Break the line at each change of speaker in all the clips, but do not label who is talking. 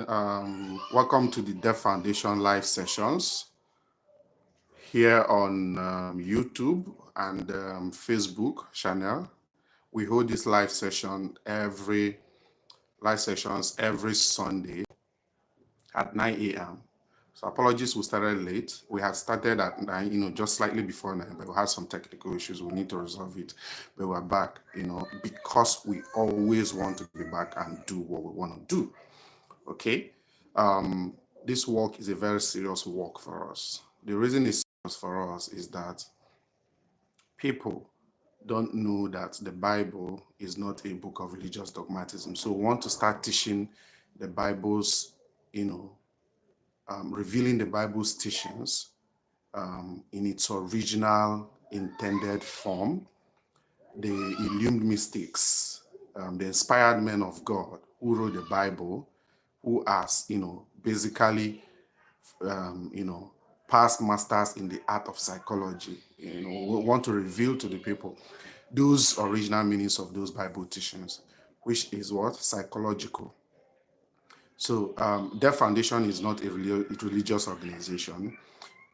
Welcome to the Deaf Foundation live sessions here on YouTube and Facebook channel. We hold this live sessions every Sunday at 9 a.m. So apologies, we started late. We had started at 9, just slightly before 9, but we had some technical issues. We need to resolve it. But we're back, because we always want to be back and do what we want to do. Okay? This work is a very serious work for us. The reason it's serious for us is that people don't know that the Bible is not a book of religious dogmatism. So we want to start teaching the Bible's, revealing the Bible's teachings in its original intended form. The illumined mystics, the inspired men of God who wrote the Bible, who are, basically, past masters in the art of psychology, we want to reveal to the people those original meanings of those Bible teachings, which is what? Psychological. So Deaf Foundation is not a religious organization.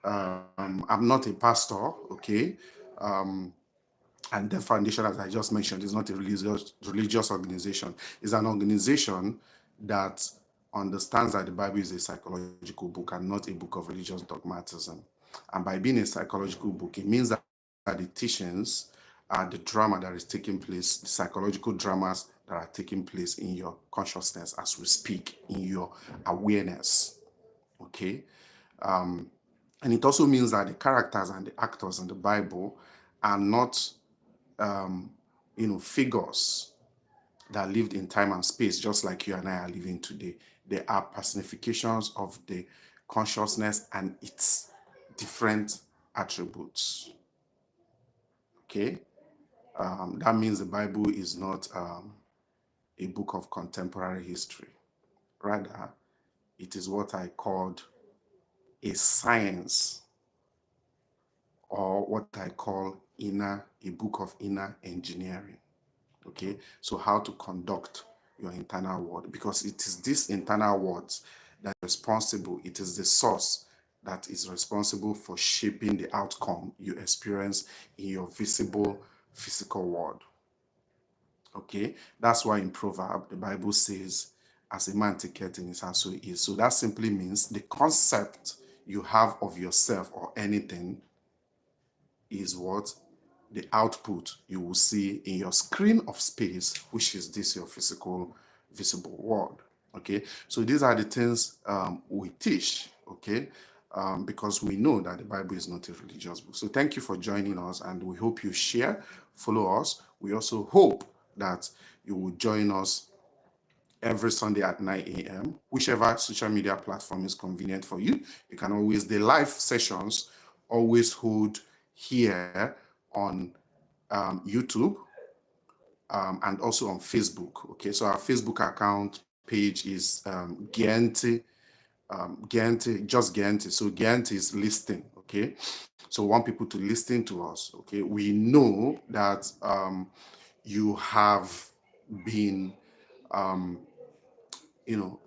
I'm not a pastor, okay? And Deaf Foundation, as I just mentioned, is not a religious organization. It's an organization that understands that the Bible is a psychological book and not a book of religious dogmatism. And by being a psychological book, it means that the teachings are the drama that is taking place, the psychological dramas that are taking place in your consciousness as we speak, in your awareness, okay? And it also means that the characters and the actors in the Bible are not, figures that lived in time and space, just like you and I are living today. They are personifications of the consciousness and its different attributes. Okay? That means the Bible is not a book of contemporary history. Rather, it is what I called a science, or what I call a book of inner engineering. Okay, so how to conduct your internal world, because it is this internal world that is responsible, it is the source that is responsible for shaping the outcome you experience in your visible physical world. Okay, that's why in Proverbs, the Bible says, as a man taketh in his house, so he is. So that simply means the concept you have of yourself or anything is what? The output you will see in your screen of space, which is this your physical, visible world. Okay, so these are the things we teach, okay, because we know that the Bible is not a religious book. So thank you for joining us, and we hope you share, follow us. We also hope that you will join us every Sunday at 9 a.m., whichever social media platform is convenient for you. You can always, the live sessions always hold here on YouTube and also on Facebook. Okay, so our Facebook account page is Gente, just Gente. So Gente is listening. Okay, so we want people to listen to us. Okay, we know that you have been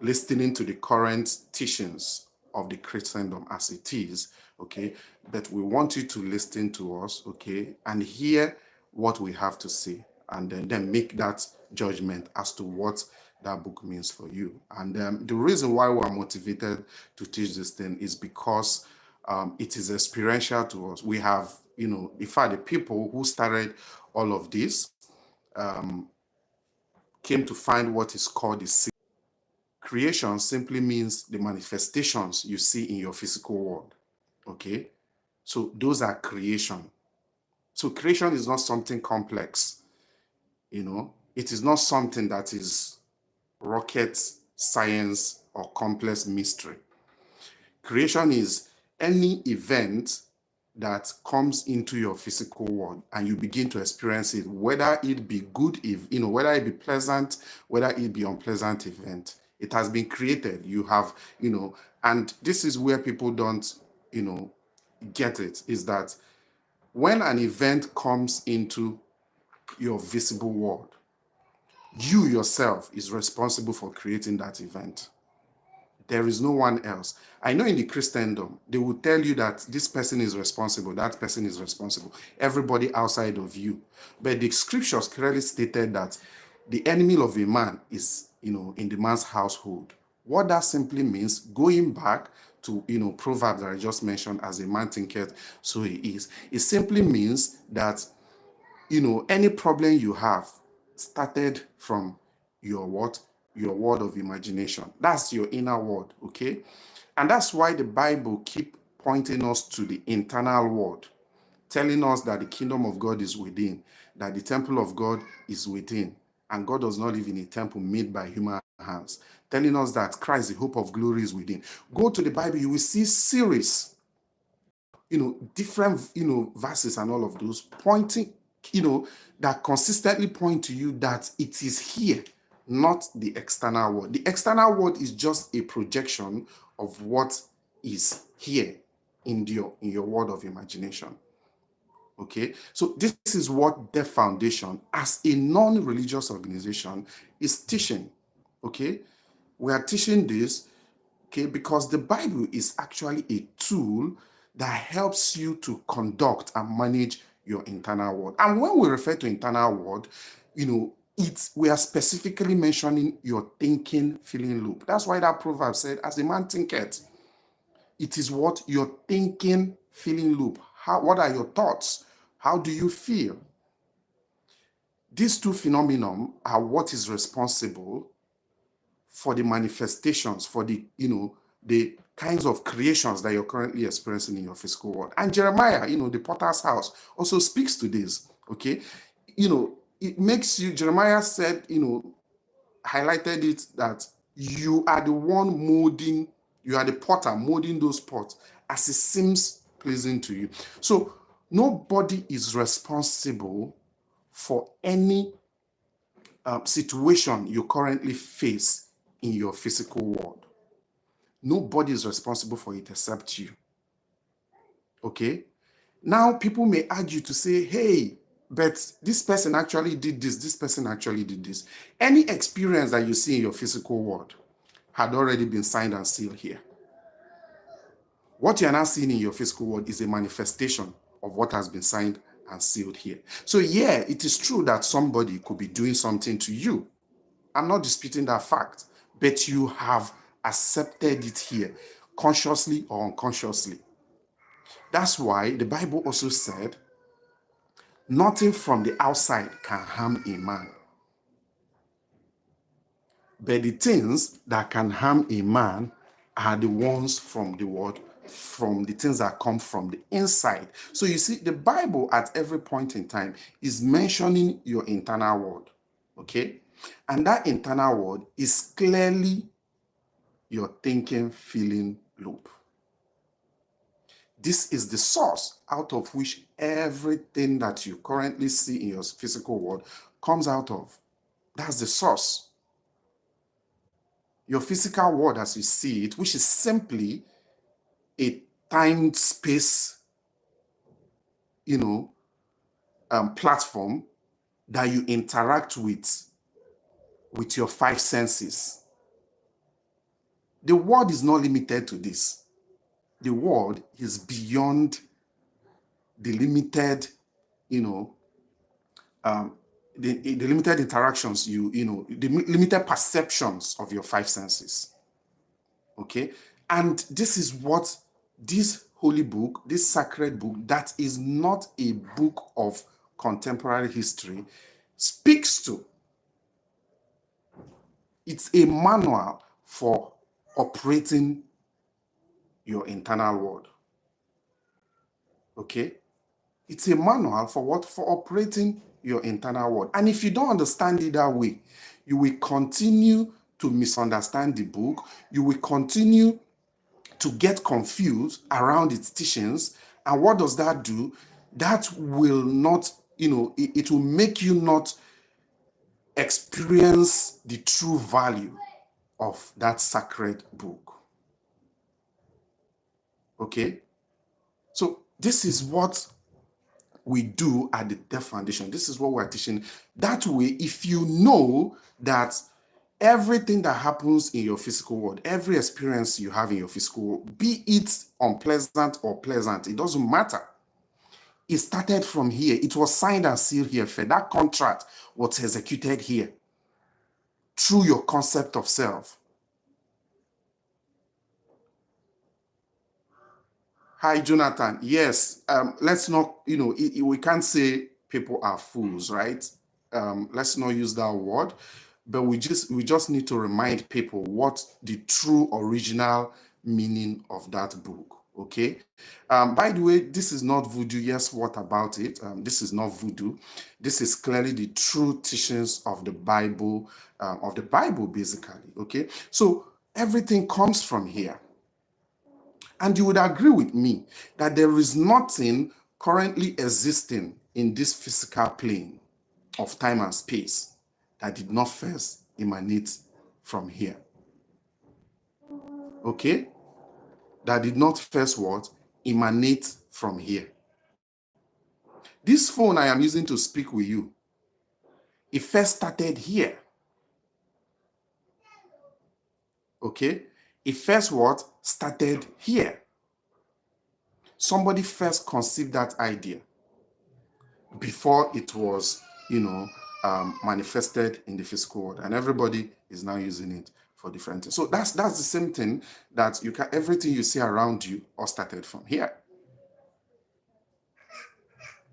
listening to the current teachings of the Christendom as it is, okay, but we want you to listen to us, okay, and hear what we have to say, and then make that judgment as to what that book means for you. And the reason why we're motivated to teach this thing is because it is experiential to us. We have, in fact, the people who started all of this came to find what is called the creation simply means the manifestations you see in your physical world. Okay, so those are creation. So creation is not something complex. It is not something that is rocket science or complex mystery. Creation is any event that comes into your physical world and you begin to experience it, whether it be good, whether it be pleasant, whether it be unpleasant event. It has been created. You have, and this is where people don't, get it, is that when an event comes into your visible world, you yourself is responsible for creating that event. There is no one else. I know in the Christendom, they will tell you that this person is responsible, that person is responsible, everybody outside of you. But the scriptures clearly stated that the enemy of a man is, in the man's household. What that simply means, going back to, Proverbs that I just mentioned, as a man thinketh, so he is. It simply means that, any problem you have started from your what? Your world of imagination. That's your inner world, okay? And that's why the Bible keep pointing us to the internal world, telling us that the kingdom of God is within, that the temple of God is within, and God does not live in a temple made by human hands, telling us that Christ, the hope of glory, is within. Go to the Bible, you will see series, different, verses and all of those pointing, that consistently point to you that it is here, not the external world. The external world is just a projection of what is here in your world of imagination. Okay, so this is what the foundation, as a non-religious organization, is teaching. Okay, we are teaching this, okay, because the Bible is actually a tool that helps you to conduct and manage your internal world. And when we refer to internal world, we are specifically mentioning your thinking, feeling loop. That's why that proverb said, as a man thinketh. It is what? Your thinking, feeling loop. What are your thoughts? How do you feel? These two phenomena are what is responsible for the manifestations, for the kinds of creations that you're currently experiencing in your physical world. And Jeremiah, the potter's house, also speaks to this. Okay, it makes you, Jeremiah said, highlighted it, that you are the one molding, you are the potter molding those pots as it seems pleasing to you. So nobody is responsible for any situation you currently face in your physical world. Nobody is responsible for it except you. Okay? Now people may argue to say, hey, but this person actually did this person actually did this. Any experience that you see in your physical world had already been signed and sealed here. What you are now seeing in your physical world is a manifestation of what has been signed and sealed here. So yeah, it is true that somebody could be doing something to you. I'm not disputing that fact, but you have accepted it here, consciously or unconsciously. That's why the Bible also said, nothing from the outside can harm a man. But the things that can harm a man are the ones from the world, from the things that come from the inside. So you see, the Bible at every point in time is mentioning your internal world, okay? And that internal world is clearly your thinking, feeling loop. This is the source out of which everything that you currently see in your physical world comes out of. That's the source. Your physical world as you see it, which is simply a time-space, platform that you interact with your five senses. The world is not limited to this. The world is beyond the limited, the limited interactions, the limited perceptions of your five senses. Okay? And this is what this holy book, this sacred book, that is not a book of contemporary history, speaks to. It's a manual for operating your internal world. Okay? It's a manual for what? For operating your internal world. And if you don't understand it that way, you will continue to misunderstand the book. You will continue to get confused around its teachings. And what does that do? That will not, it will make you not experience the true value of that sacred book. Okay? So this is what we do at the Deaf Foundation. This is what we're teaching. That way, if you know that Everything that happens in your physical world, every experience you have in your physical world, be it unpleasant or pleasant, it doesn't matter. It started from here. It was signed and sealed here. That contract was executed here through your concept of self. Hi, Jonathan. Yes, let's not, we can't say people are fools, right? Let's not use that word, but we just need to remind people what the true original meaning of that book. Okay. By the way, this is not voodoo. Yes, what about it? This is not voodoo. This is clearly the true teachings of the Bible, basically. Okay. So everything comes from here. And you would agree with me that there is nothing currently existing in this physical plane of time and space that did not first emanate from here. Okay? That did not first what? Emanate from here. This phone I am using to speak with you, it first started here. Okay? It first what? Started here. Somebody first conceived that idea before it was, manifested in the physical world, and everybody is now using it for different things. So that's the same thing that everything you see around you all started from here.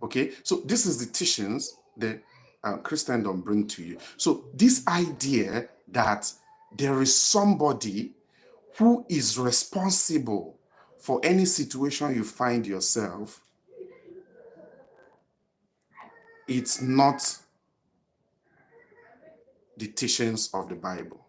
Okay, so this is the teachings that Christendom bring to you. So this idea that there is somebody who is responsible for any situation you find yourself, it's not the teachings of the Bible.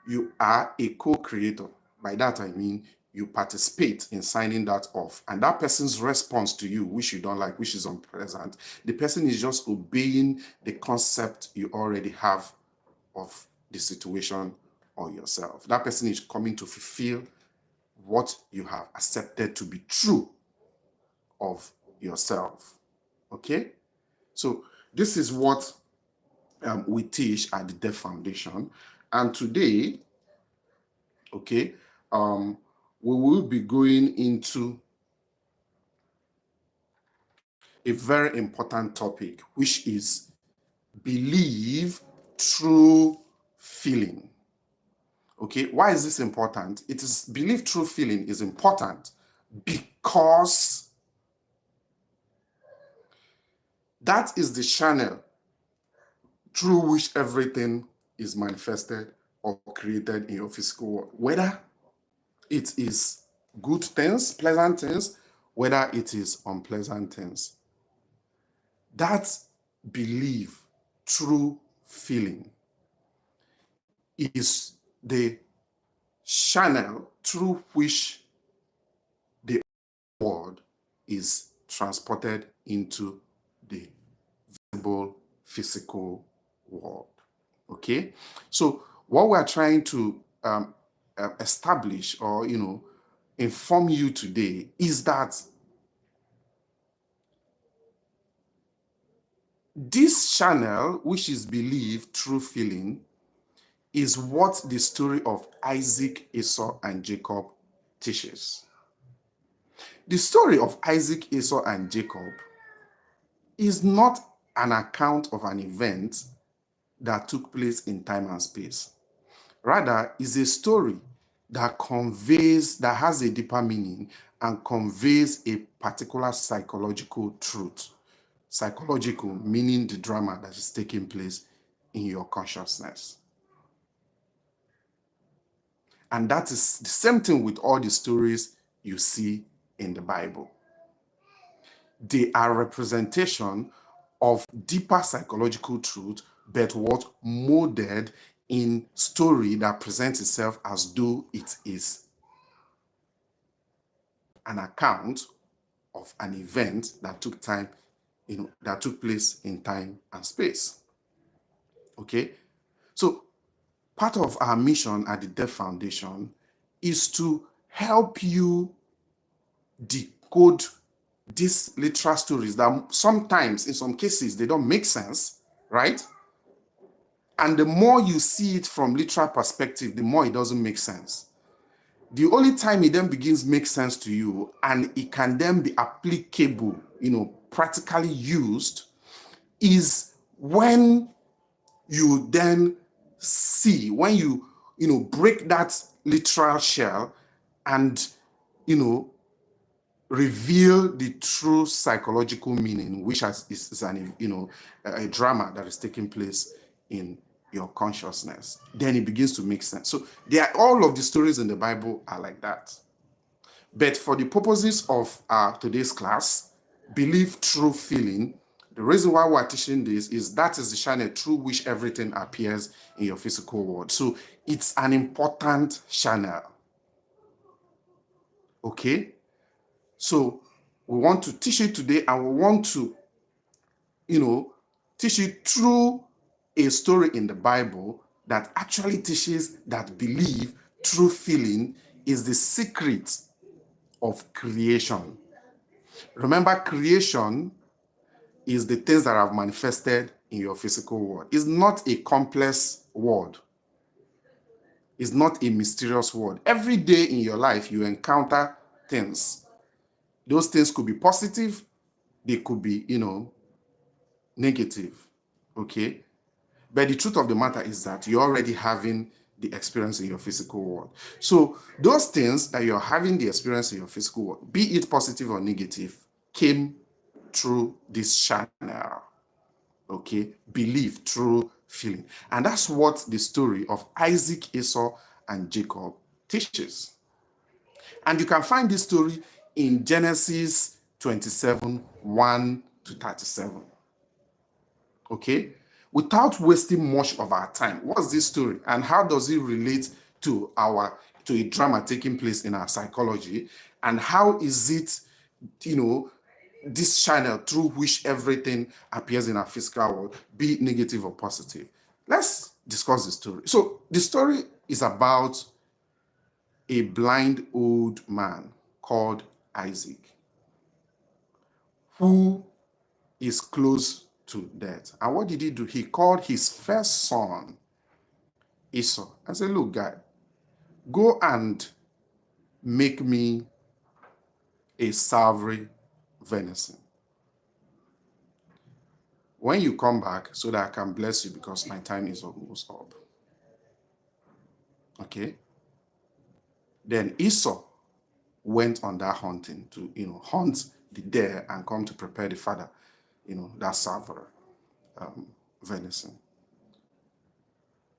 You are a co-creator. By that I mean you participate in signing that off, and that person's response to you, which you don't like, which is unpleasant, the person is just obeying the concept you already have of the situation or yourself. That person is coming to fulfill what you have accepted to be true of yourself. Okay? So this is what we teach at the Deaf Foundation. And today, okay, we will be going into a very important topic, which is believe through feeling. Okay, why is this important? Believe through feeling is important because that is the channel through which everything is manifested or created in your physical world. Whether it is good things, pleasant things, whether it is unpleasant things. That belief through feeling is the channel through which the world is transported into the visible physical world. Okay? So what we're trying to establish or, inform you today is that this channel, which is believed through feeling, is what the story of Isaac, Esau, and Jacob teaches. The story of Isaac, Esau, and Jacob is not an account of an event that took place in time and space. Rather, is a story that has a deeper meaning and conveys a particular psychological truth. Psychological meaning the drama that is taking place in your consciousness. And that is the same thing with all the stories you see in the Bible. They are representation of deeper psychological truth, but what molded in story that presents itself as though it is an account of an event that took place in time and space. Okay? So part of our mission at the Deaf Foundation is to help you decode these literal stories that sometimes, in some cases, they don't make sense, right? And the more you see it from literal perspective, the more it doesn't make sense. The only time it then begins to make sense to you and it can then be applicable, practically used, is when you then see, when you break that literal shell and reveal the true psychological meaning, which is a drama that is taking place in your consciousness. Then it begins to make sense. So all of the stories in the Bible are like that. But for the purposes of today's class, belief, true feeling, the reason why we're teaching this is that is the channel through which everything appears in your physical world. So it's an important channel. Okay? So we want to teach it today, and we want to, teach it through a story in the Bible that actually teaches that belief, true feeling, is the secret of creation. Remember, creation is the things that have manifested in your physical world. It's not a complex world. It's not a mysterious world. Every day in your life, you encounter things. Those things could be positive. They could be, negative. Okay? But the truth of the matter is that you're already having the experience in your physical world. So those things that you're having the experience in your physical world, be it positive or negative, came through this channel. Okay? Belief, through feeling. And that's what the story of Isaac, Esau, and Jacob teaches. And you can find this story in Genesis 27, 1 to 37. Okay? Without wasting much of our time, what's this story and how does it relate to a drama taking place in our psychology? And how is it, this channel through which everything appears in our physical world, be it negative or positive? Let's discuss the story. So the story is about a blind old man called Isaac, who is close to death. And what did he do? He called his first son, Esau, and said, look, guy, go and make me a savory venison. When you come back, so that I can bless you, because my time is almost up. Okay? Then Esau went on that hunting to, hunt the deer and come to prepare the father, that savory venison.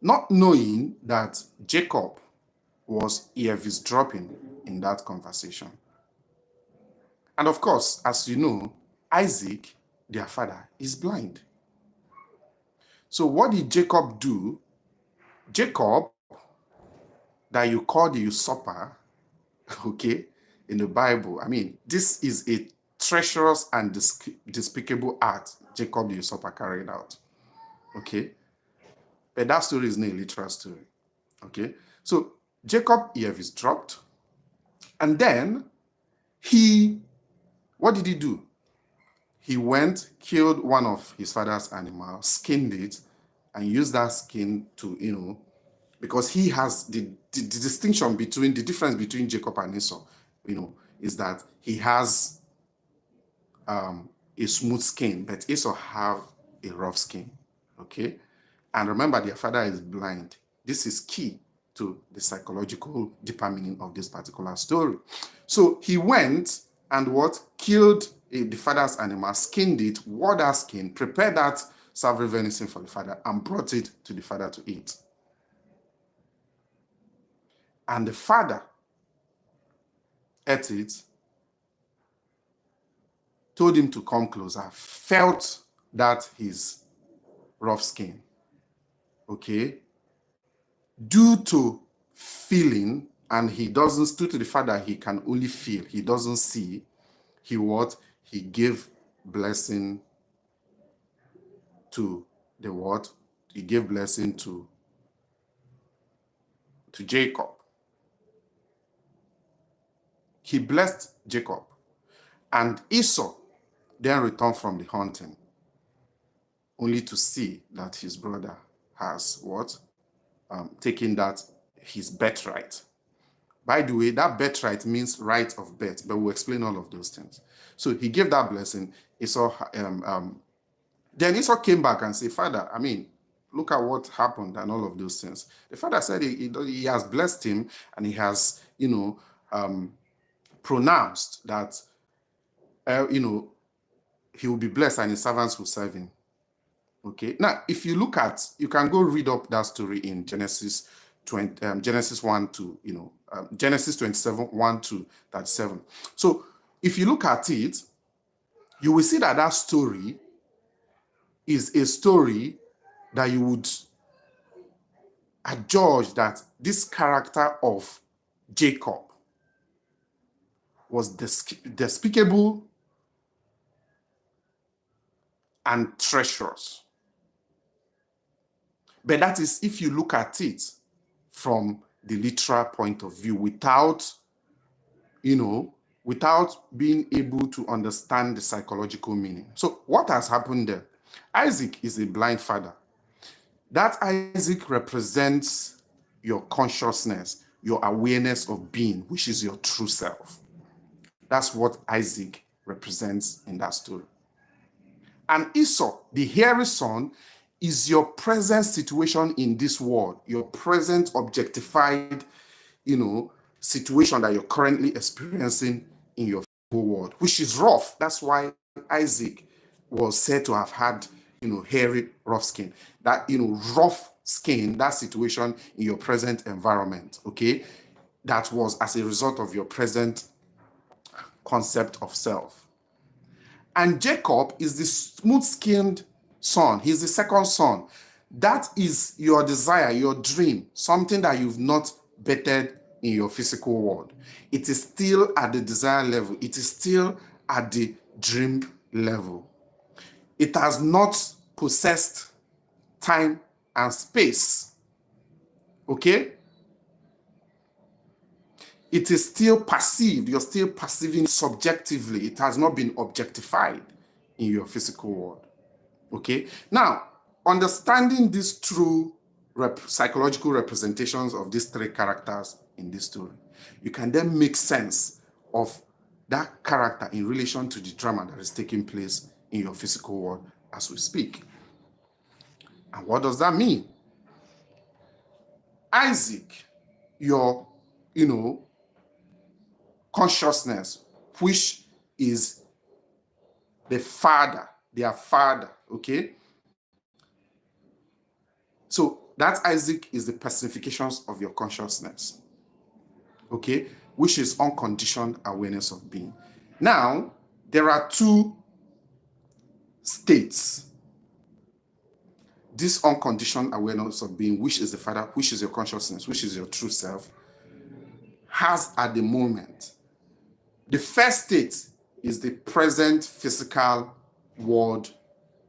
Not knowing that Jacob was eavesdropping in that conversation. And of course, as you know, Isaac, their father, is blind. So what did Jacob do? Jacob, that you call the usurper, okay, in the Bible, this is a treacherous and despicable act Jacob the usurper carried out. Okay? But that story is not a literal story. Okay? So Jacob eavesdropped, and then what did he do? He went, killed one of his father's animals, skinned it, and used that skin to, because he has the distinction between, the difference between Jacob and Esau, is that he has a smooth skin, but Esau have a rough skin. Okay? And remember, their father is blind. This is key to the psychological deeper meaning of this particular story. So he went and killed the father's animal, skinned it, wore that skin, prepared that savory venison for the father, and brought it to the father to eat. And the father ate it, told him to come closer, felt that his rough skin. Okay? Due to feeling, and he doesn't, due to the fact that he can only feel, he doesn't see, he gave blessing to the he gave blessing to Jacob. He blessed Jacob, and Esau then returned from the hunting, only to see that his brother has what? Taken that his birthright. By the way, that birthright means right of birth, but we'll explain all of those things. So he gave that blessing. Esau, then Esau came back and said, Father, I mean, look at what happened and all of those things. The father said he has blessed him, and he has, pronounced that, he will be blessed and his servants will serve him. Okay. Now, if you look at, you can go read up that story in Genesis 20, Genesis 1 to, Genesis 27, 1 to 37. So if you look at it, you will see that that story is a story that you would adjudge that this character of Jacob was despicable and treacherous. But that is if you look at it from the literal point of view, without being able to understand the psychological meaning. So what has happened there? Isaac is a blind father. That Isaac represents your consciousness, your awareness of being, which is your true self. That's what Isaac represents in that story. And Esau, the hairy son, is your present situation in this world, your present objectified, situation that you're currently experiencing in your world, which is rough. That's why Isaac was said to have had, hairy, rough skin. That, rough skin, that situation in your present environment, okay? That was as a result of your present concept of self. And Jacob is the smooth-skinned son. He's the second son. That is your desire, your dream, something that you've not bettered in your physical world. It is still at the desire level. It is still at the dream level. It has not possessed time and space. Okay? It is still perceived. You're still perceiving subjectively. It has not been objectified in your physical world. Okay? Now, understanding these true psychological representations of these three characters in this story, you can then make sense of that character in relation to the drama that is taking place in your physical world as we speak. And what does that mean? Isaac, your, consciousness, which is the father, their father, okay? So that Isaac is the personifications of your consciousness, okay? Which is unconditioned awareness of being. Now, there are two states. This unconditioned awareness of being, which is the father, which is your consciousness, which is your true self, has at the moment. The first state is the present physical world,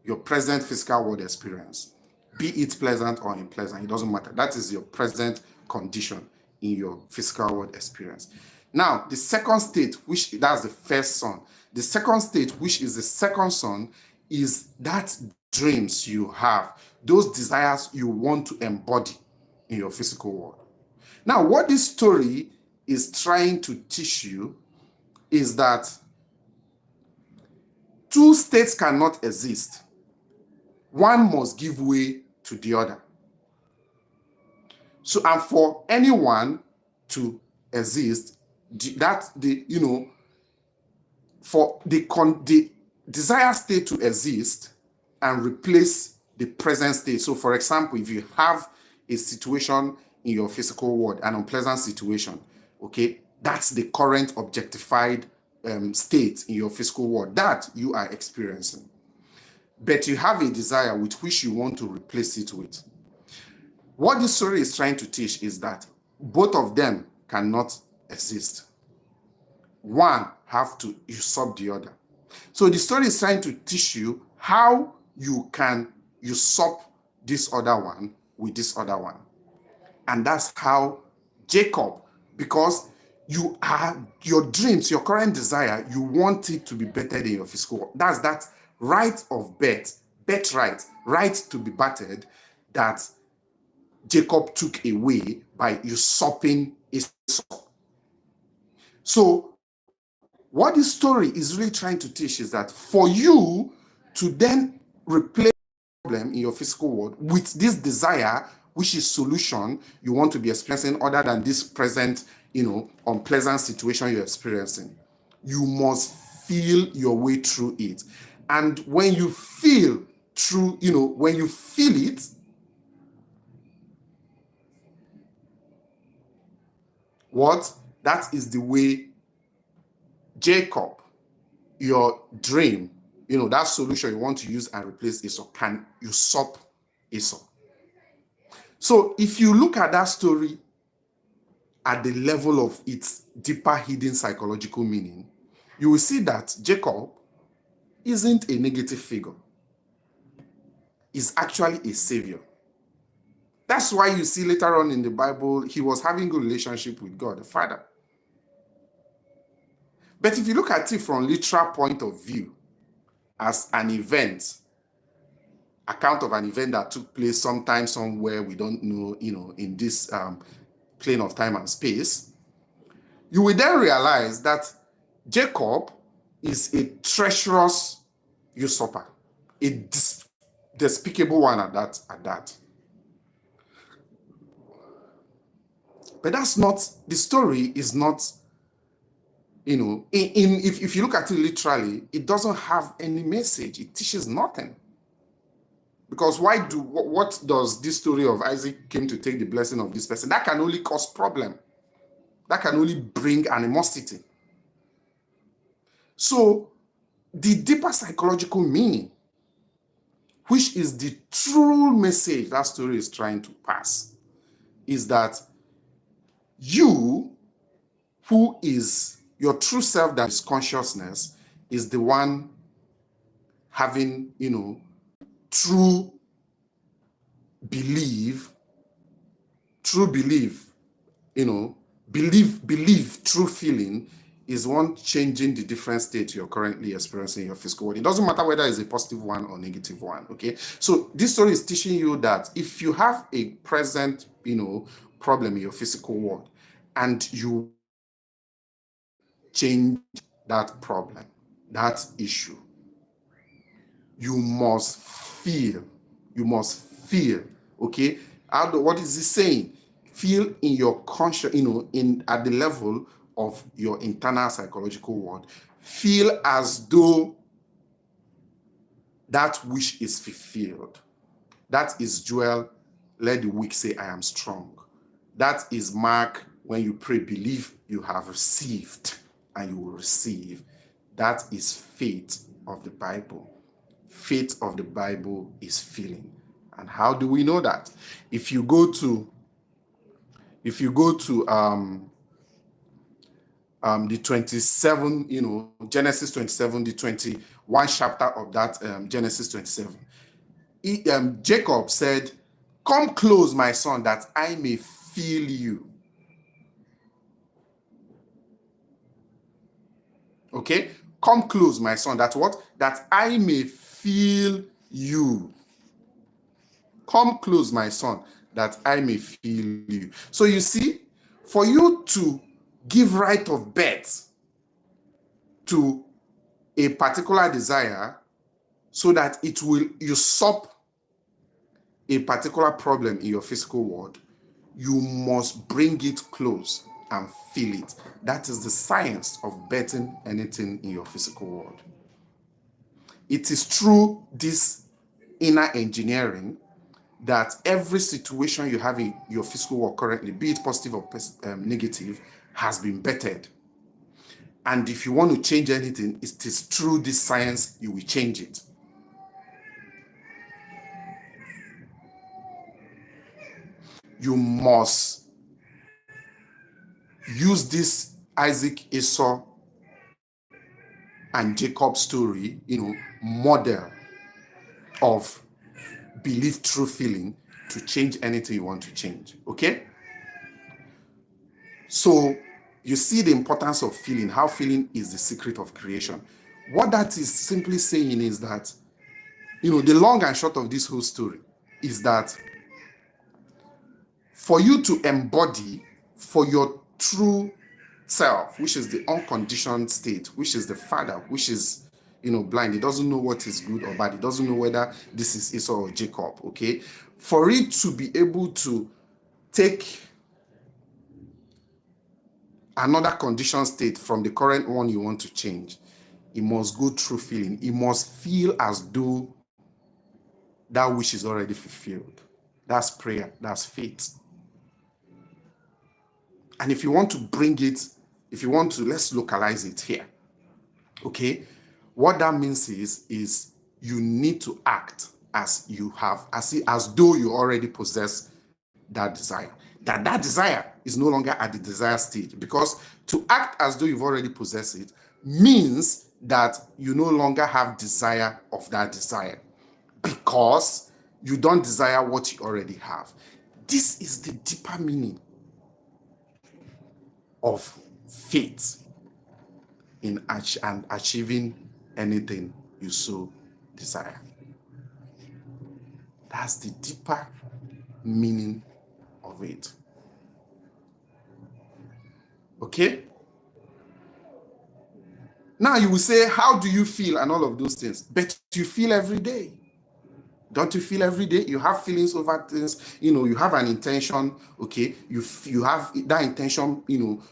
your present physical world experience. Be it pleasant or unpleasant, it doesn't matter. That is your present condition in your physical world experience. Now, the second state, that's the first son. The second state, which is the second son, is that dreams you have, those desires you want to embody in your physical world. Now, what this story is trying to teach you is that two states cannot exist. One must give way to the other. So, and for anyone to exist, for the desired state to exist and replace the present state. So, for example, if you have a situation in your physical world, an unpleasant situation, okay, that's the current objectified state in your physical world that you are experiencing. But you have a desire with which you want to replace it with. What this story is trying to teach is that both of them cannot exist. One have to usurp the other. So the story is trying to teach you how you can usurp this other one with this other one. And that's how Jacob, because you are, your dreams, your current desire, you want it to be better than your physical world. That's that right of birth, birthright, right to be battered that Jacob took away by usurping Esau. So what this story is really trying to teach is that for you to then replace the problem in your physical world with this desire, which is solution you want to be experiencing other than this present, unpleasant situation you're experiencing, you must feel your way through it. And when you feel through, when you feel it, that is the way Jacob, your dream, that solution you want to use and replace Esau, can usurp Esau. So if you look at that story at the level of its deeper hidden psychological meaning, you will see that Jacob isn't a negative figure. He's actually a savior. That's why you see later on in the Bible, he was having a good relationship with God, the Father. But if you look at it from literal point of view, as an event, account of an event that took place sometime somewhere we don't know, in this plane of time and space, you will then realize that Jacob is a treacherous usurper, a despicable one at that. But that's not, the story is not, if you look at it literally, it doesn't have any message. It teaches nothing. Because what does this story of Isaac came to take the blessing of this person? That can only cause problem. That can only bring animosity. So the deeper psychological meaning, which is the true message that story is trying to pass, is that you, who is your true self, that is consciousness, is the one having, true belief, true feeling is one changing the different state you're currently experiencing in your physical world. It doesn't matter whether it's a positive one or negative one, okay? So this story is teaching you that if you have a present, problem in your physical world and you change that problem, that issue, you must feel, okay? What is he saying? Feel in your conscious, at the level of your internal psychological world. Feel as though that wish is fulfilled. That is Joel, let the weak say, I am strong. That is Mark, when you pray, believe you have received and you will receive. That is faith of the Bible. Faith of the Bible is feeling. And how do we know that? If you go to the 27, Genesis 27, the 21 chapter of that Genesis 27, Jacob said, come close, my son, that I may feel you. Okay? Come close, my son, that what? That I may feel you. Come close, my son, that I may feel you. So you see, for you to give right of birth to a particular desire so that it will usurp a particular problem in your physical world, you must bring it close and feel it. That is the science of birthing anything in your physical world. It is through this inner engineering that every situation you have in your physical world currently, be it positive or negative, has been bettered. And if you want to change anything, it is through this science you will change it. You must use this Isaac, Esau, and Jacob story, model of belief through feeling to change anything you want to change, okay? So you see the importance of feeling, how feeling is the secret of creation. What that is simply saying is that, the long and short of this whole story is that for you to embody for your true self, which is the unconditioned state, which is the father, which is, blind. He doesn't know what is good or bad. He doesn't know whether this is Esau or Jacob, okay? For it to be able to take another conditioned state from the current one you want to change, it must go through feeling. It must feel as though that wish is already fulfilled. That's prayer. That's faith. And if you want to bring it, let's localize it here. Okay? What that means is you need to act as though you already possess that desire. That desire is no longer at the desire stage, because to act as though you've already possessed it means that you no longer have desire of that desire, because you don't desire what you already have. This is the deeper meaning of faith in achieving anything you so desire. That's the deeper meaning of it. Okay? Now you will say, how do you feel and all of those things? But you feel every day. Don't you feel every day? You have feelings over things, you have an intention, okay? You have that intention,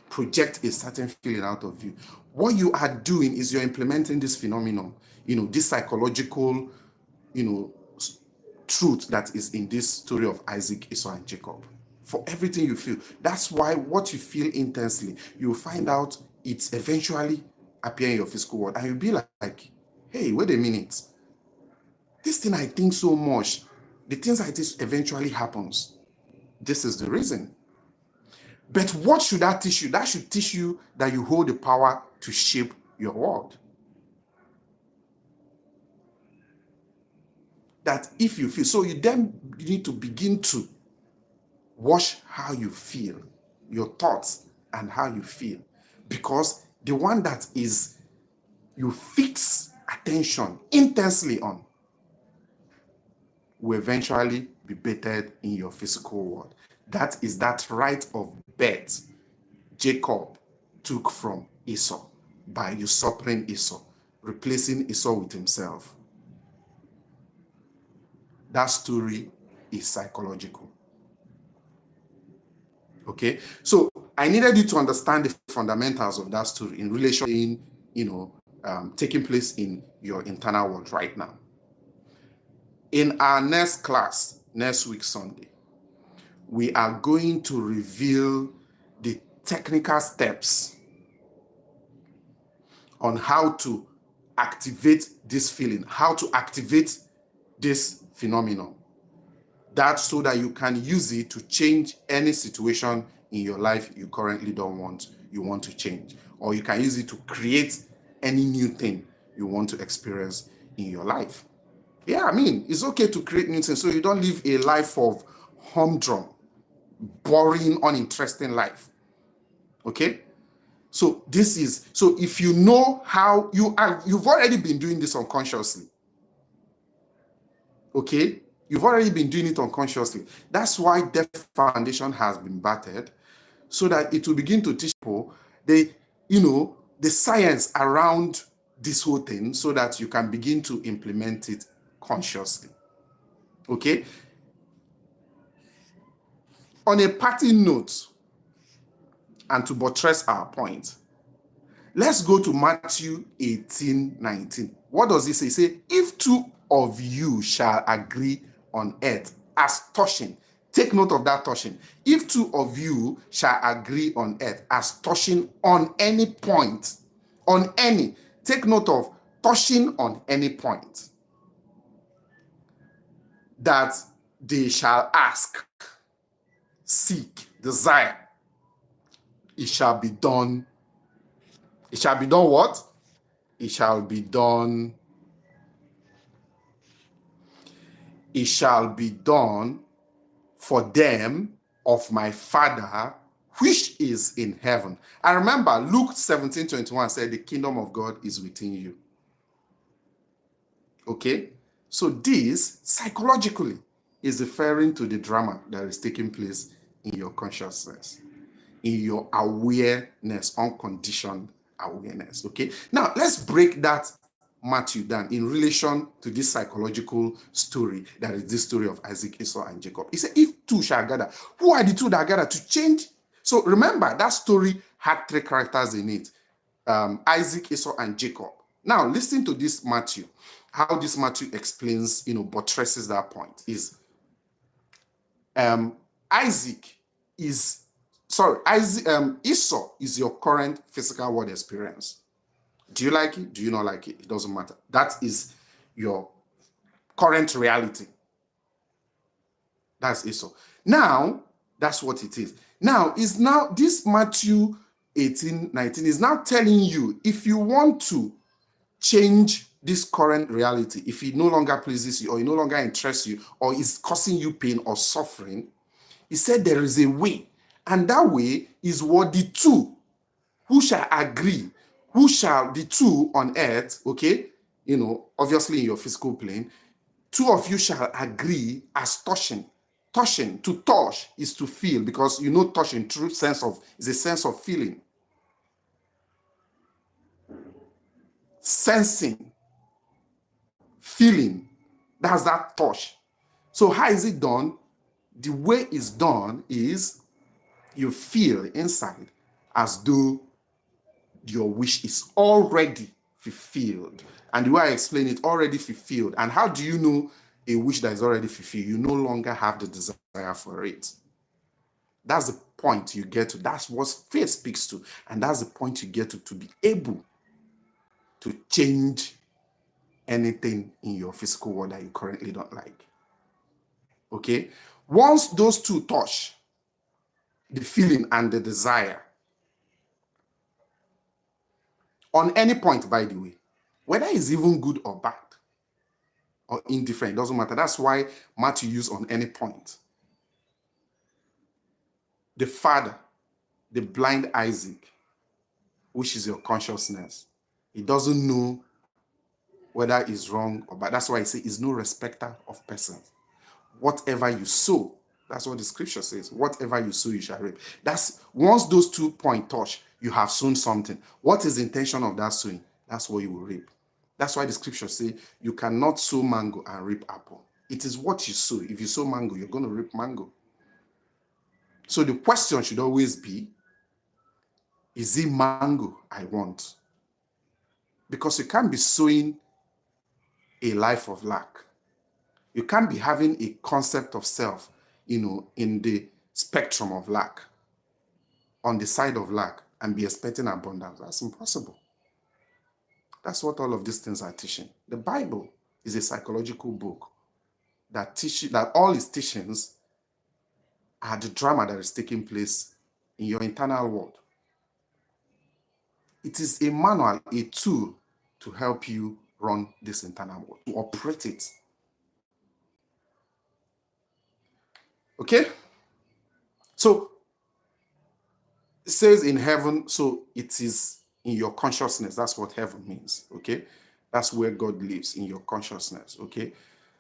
project a certain feeling out of you. What you are doing is you're implementing this phenomenon, this psychological, truth that is in this story of Isaac, Esau, and Jacob. For everything you feel. That's why what you feel intensely, you'll find out it's eventually appear in your physical world. And you'll be like, hey, wait a minute. This thing I think so much, the things I think eventually happens. This is the reason. But what should that teach you? That should teach you that you hold the power to shape your world. That if you feel, so you need to begin to watch how you feel, your thoughts and how you feel. Because the one that is you fix attention intensely on will eventually be bettered in your physical world. That is that right of birth Jacob took from Esau by usurping Esau, replacing Esau with himself. That story is psychological. Okay, so I needed you to understand the fundamentals of that story in relation, taking place in your internal world right now. In our next class, next week Sunday, we are going to reveal the technical steps on how to activate this feeling, how to activate this phenomenon. That's so that you can use it to change any situation in your life you currently you want to change. Or you can use it to create any new thing you want to experience in your life. Yeah, it's okay to create new things so you don't live a life of humdrum, boring, uninteresting life. Okay? So if you know how you've already been doing this unconsciously. Okay? You've already been doing it unconsciously. That's why Deaf Foundation has been battered, so that it will begin to teach people the science around this whole thing, so that you can begin to implement it consciously. Okay? On a parting note, and to buttress our point, let's go to Matthew 18:19. What does it say? It says, if two of you shall agree on earth as touching, take note of that touching. If two of you shall agree on earth as touching on any point, take note of touching on any point, that they shall ask, seek, desire, it shall be done. It shall be done what? It shall be done. It shall be done for them of my Father which is in heaven. And remember, Luke 17:21 said the kingdom of God is within you. Okay? So this, psychologically, is referring to the drama that is taking place in your consciousness, in your awareness, unconditioned awareness. Okay, now let's break that Matthew down in relation to this psychological story that is this story of Isaac, Esau, and Jacob. He said, if two shall gather, who are the two that gather to change? So remember, that story had three characters in it: Isaac, Esau, and Jacob. Now listen to this Matthew, how this Matthew explains, buttresses that point. Is Isaac is Esau is your current physical world experience. Do you like it? Do you not like it? It doesn't matter. That is your current reality. That's Esau. Now, that's what it is. Now, this Matthew 18:19 is now telling you, if you want to change this current reality, if it no longer pleases you, or it no longer interests you, or is causing you pain or suffering, he said there is a way. And that way is what the two who shall agree, the two on earth, okay, obviously in your physical plane, two of you shall agree as touching. Touching, to touch is to feel, because touching, true sense of, is a sense of feeling. Sensing, feeling, that's that touch. So how is it done? The way it's done is you feel inside as though your wish is already fulfilled. And the way I explain it, already fulfilled. And how do you know a wish that is already fulfilled? You no longer have the desire for it. That's the point you get to. That's what faith speaks to. And that's the point you get to be able to change anything in your physical world that you currently don't like. Okay? Once those two touch, the feeling and the desire, on any point, by the way, whether it's even good or bad or indifferent, it doesn't matter. That's why Matthew used on any point. The father, the blind Isaac, which is your consciousness, he doesn't know whether it's wrong or bad. That's why he says he's no respecter of persons. Whatever you sow, that's what the scripture says. Whatever you sow, you shall reap. That's once those 2 points touch, you have sown something. What is the intention of that sowing? That's what you will reap. That's why the scripture says you cannot sow mango and reap apple. It is what you sow. If you sow mango, you're going to reap mango. So the question should always be, is it mango I want? Because you can't be sowing a life of lack. You can't be having a concept of self, in the spectrum of lack, on the side of lack, and be expecting abundance. That's impossible. That's what all of these things are teaching. The Bible is a psychological book that teaches, that all its teachings are the drama that is taking place in your internal world. It is a manual, a tool to help you run this internal world, to operate it. Okay? So it says in heaven, so it is in your consciousness. That's what heaven means. Okay? That's where God lives, in your consciousness. Okay?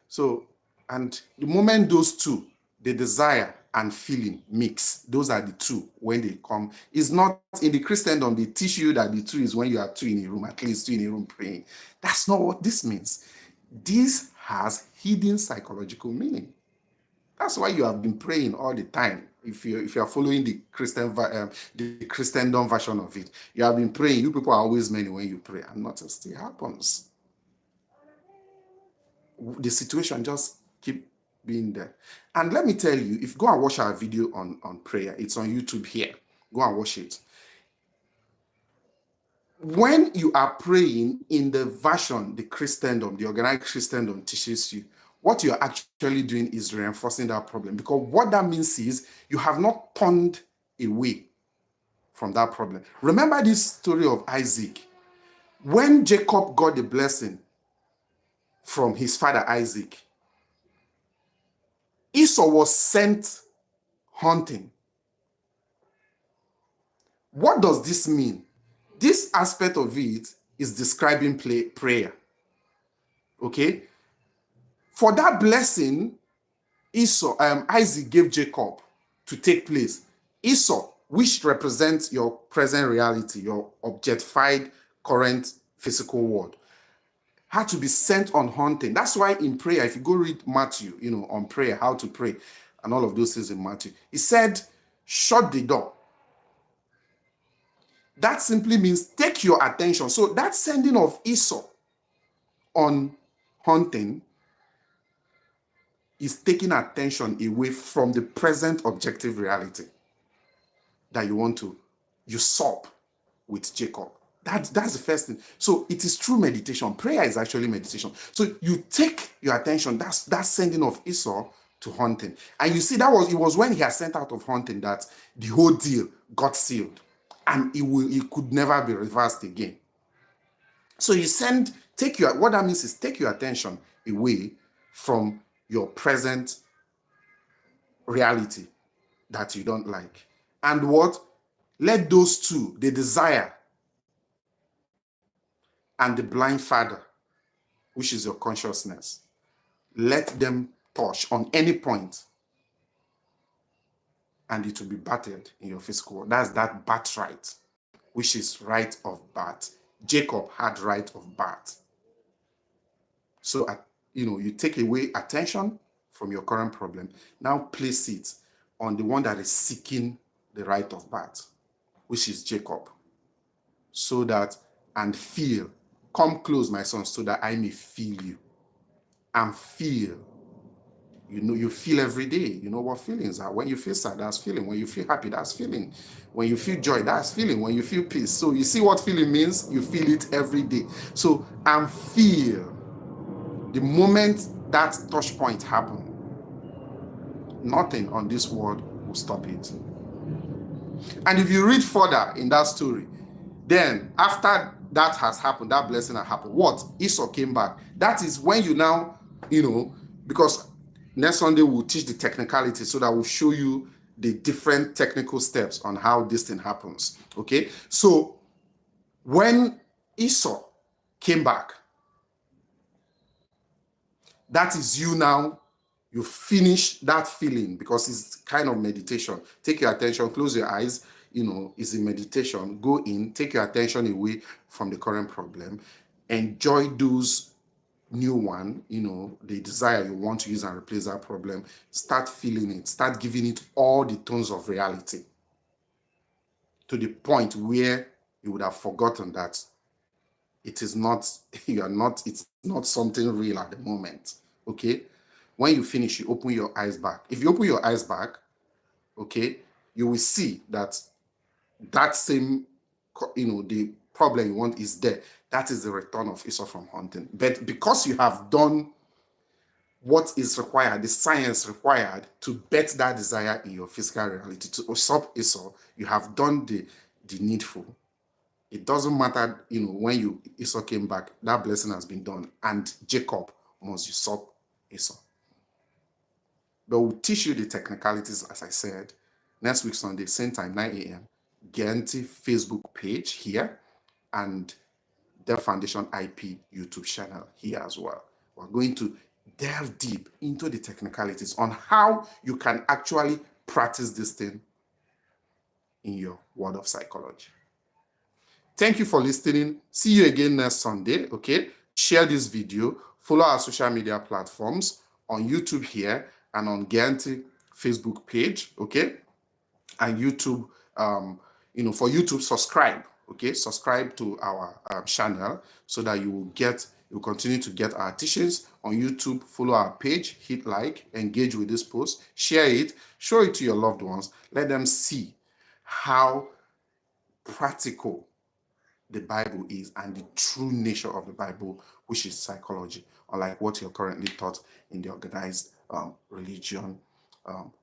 So, and the moment those two, the desire and feeling mix, those are the two when they come. It's not in the Christendom, they teach you that the two is when you are two in a room, at least two in a room praying. That's not what this means. This has hidden psychological meaning. That's why you have been praying all the time. If you are following the Christendom version of it, you have been praying. You people are always many when you pray, and nothing still happens. The situation just keep being there. And let me tell you, if you go and watch our video on prayer, it's on YouTube here. Go and watch it. When you are praying in the version, the Christendom, the organized Christendom teaches you, what you're actually doing is reinforcing that problem. Because what that means is you have not turned away from that problem. Remember this story of Isaac. When Jacob got the blessing from his father Isaac, Esau was sent hunting. What does this mean? This aspect of it is describing prayer. Okay? For that blessing, Isaac gave Jacob. to take place. Esau, which represents your present reality, your objectified current physical world, had to be sent on hunting. That's why in prayer, if you go read Matthew, on prayer, how to pray, and all of those things in Matthew, he said, shut the door. That simply means take your attention. So that sending of Esau on hunting is taking attention away from the present objective reality that you want to usurp with Jacob. That's the first thing. So it is true meditation. Prayer is actually meditation. So you take your attention. That's sending of Esau to hunting. And you see, it was when he had sent out of hunting that the whole deal got sealed. And it could never be reversed again. So what that means is take your attention away from your present reality that you don't like. And what? Let those two, the desire and the blind father, which is your consciousness, let them touch on any point, and it will be battered in your physical world. That's that birthright, which is right of birth. Jacob had right of birth. So, you take away attention from your current problem. Now place it on the one that is seeking the right of birth, which is Jacob. So that, and feel, come close, my son, so that I may feel you. And feel. You feel every day. You know what feelings are. When you feel sad, that's feeling. When you feel happy, that's feeling. When you feel joy, that's feeling. When you feel peace. So you see what feeling means? You feel it every day. So, and feel. The moment that touch point happens, nothing on this world will stop it. And if you read further in that story, then after that has happened, that blessing has happened, what? Esau came back. That is when you now, because next Sunday we'll teach the technicality so that we'll show you the different technical steps on how this thing happens. Okay? So when Esau came back, that is you now. You finish that feeling because it's kind of meditation. Take your attention, close your eyes, it's a meditation. Go in, take your attention away from the current problem. Enjoy those new one, the desire you want to use and replace that problem. Start feeling it. Start giving it all the tones of reality to the point where you would have forgotten that it's not something real at the moment. Okay? When you finish, you open your eyes back. If you open your eyes back, okay, you will see that same, the problem you want is there. That is the return of Esau from hunting. But because you have done what is required, the science required to bet that desire in your physical reality, to usurp Esau, you have done the needful. It doesn't matter, when Esau came back, that blessing has been done. And Jacob must usurp Esau. But we'll teach you the technicalities, as I said, next week, Sunday, same time, 9 a.m. Guarantee Facebook page here and the Foundation IP YouTube channel here as well. We're going to delve deep into the technicalities on how you can actually practice this thing in your world of psychology. Thank you for listening. See you again next Sunday, okay? Share this video. Follow our social media platforms on YouTube here and on Guarantee Facebook page, okay? And YouTube, for YouTube, subscribe, okay? Subscribe to our channel so that you will continue to get our teachings on YouTube. Follow our page, hit like, engage with this post, share it, show it to your loved ones. Let them see how practical the Bible is and the true nature of the Bible, which is psychology, unlike what you're currently taught in the organized religion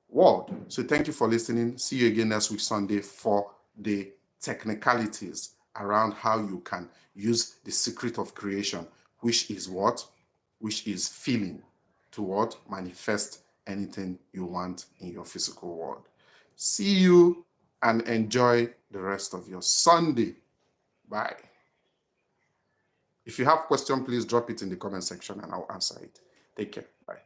world. So thank you for listening. See you again next week, Sunday, for the technicalities around how you can use the secret of creation, which is what? Which is feeling, to what? Manifest anything you want in your physical world. See you and enjoy the rest of your Sunday. Bye. If you have a question, please drop it in the comment section and I'll answer it. Take care. Bye.